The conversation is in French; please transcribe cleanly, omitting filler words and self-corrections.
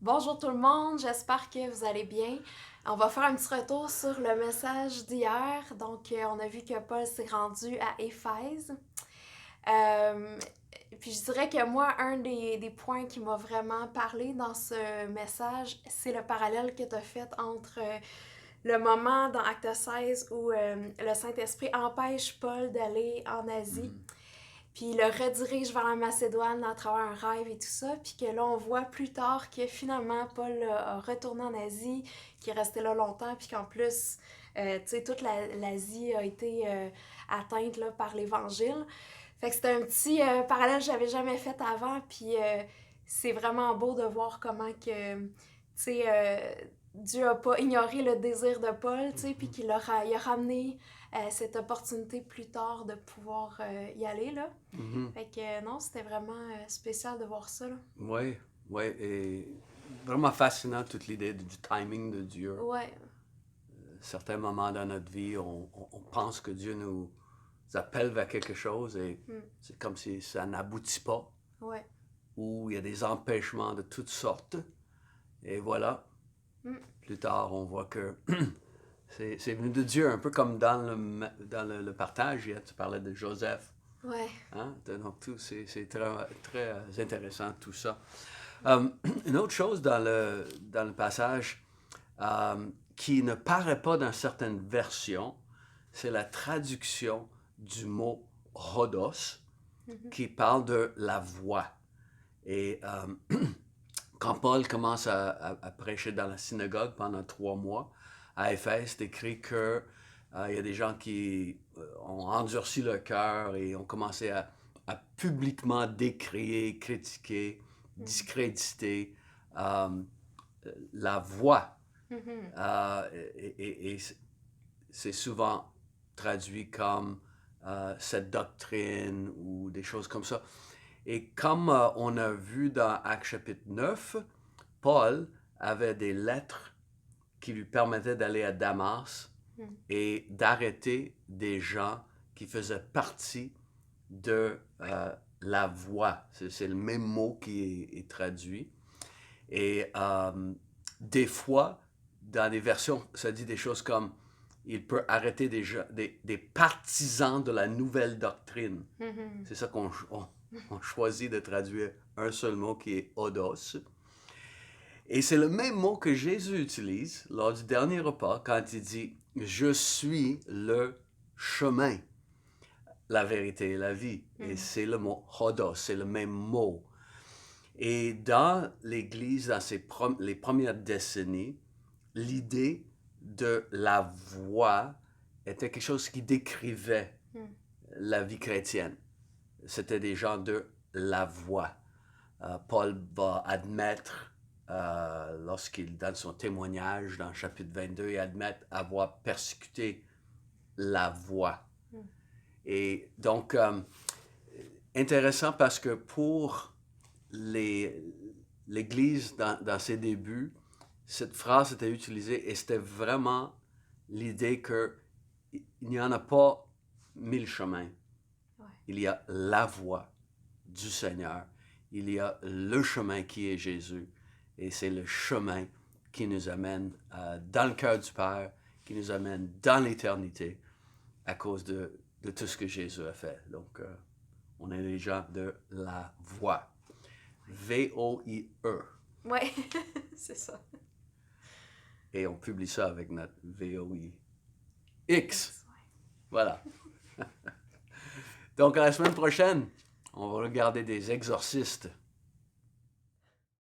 Bonjour tout le monde, j'espère que vous allez bien. On va faire un petit retour sur le message d'hier. Donc, on a vu que Paul s'est rendu à Éphèse. Euh, puis je dirais que moi, un des points qui m'a vraiment parlé dans ce message, c'est le parallèle que tu as fait entre le moment dans Acte 16 où le Saint-Esprit empêche Paul d'aller en Asie. Mhm. Puis il le redirige vers la Macédoine à travers un rêve et tout ça. Puis que là, on voit plus tard que finalement, Paul a retourné en Asie, qu'il est resté là longtemps, puis qu'en plus, tu sais, toute l'Asie a été atteinte là, par l'Évangile. Fait que c'était un petit parallèle que j'avais jamais fait avant. Puis c'est vraiment beau de voir comment que, tu sais, Dieu a pas ignoré le désir de Paul, tu sais, puis Mhm. qu'il a ramené cette opportunité plus tard de pouvoir y aller, là. Mhm. Fait que non, c'était vraiment spécial de voir ça, là. Oui, oui, et vraiment fascinant toute l'idée du timing de Dieu. Ouais. Certains moments dans notre vie, on pense que Dieu nous appelle vers quelque chose et Mm. c'est comme si ça n'aboutit pas, Ouais. ou il y a des empêchements de toutes sortes. Et voilà, Mm. plus tard, on voit que c'est venu de Dieu, un peu comme dans le partage, hier, tu parlais de Joseph. Ouais. Hein? Donc, tout, c'est très, très intéressant, tout ça. Une autre chose dans le passage qui ne paraît pas dans certaines versions, c'est la traduction du mot Rhodos, Mhm. qui parle de la voix. Et quand Paul commence à prêcher dans la synagogue pendant 3 mois à Éphèse, c'est écrit que il y a des gens qui ont endurci le cœur et ont commencé à publiquement décrier, critiquer, Mhm. discréditer euh, la voix. Mhm. Et c'est souvent traduit comme cette doctrine ou des choses comme ça. Et comme on a vu dans Actes chapitre 9, Paul avait des lettres qui lui permettaient d'aller à Damas Mhm. et d'arrêter des gens qui faisaient partie de la voix. C'est le même mot qui est traduit. Et des fois, dans des versions, ça dit des choses comme il peut arrêter des partisans de la nouvelle doctrine. Mhm. C'est ça on choisit de traduire un seul mot qui est odos. Et c'est le même mot que Jésus utilise lors du dernier repas quand il dit je suis le chemin, la vérité et la vie. Et Mhm. c'est le mot hodos, c'est le même mot. Et dans l'Église, dans les premières décennies, l'idée de la voix était quelque chose qui décrivait Mhm. la vie chrétienne. C'était des gens de la voix. Paul va admettre, lorsqu'il donne son témoignage dans le chapitre 22, il admet avoir persécuté la voix. Mhm. Et donc, intéressant parce que pour l'Église dans ses débuts, cette phrase était utilisée et c'était vraiment l'idée qu'il n'y en a pas 1000 chemins. Ouais. Il y a la voie du Seigneur. Il y a le chemin qui est Jésus. Et c'est le chemin qui nous amène dans le cœur du Père, qui nous amène dans l'éternité à cause de tout ce que Jésus a fait. Donc, on est les gens de la voie. V-O-I-E. Ouais. C'est ça. Et on publie ça avec notre V-O-I-X. X, ouais. Voilà. Donc, à la semaine prochaine, on va regarder des exorcistes.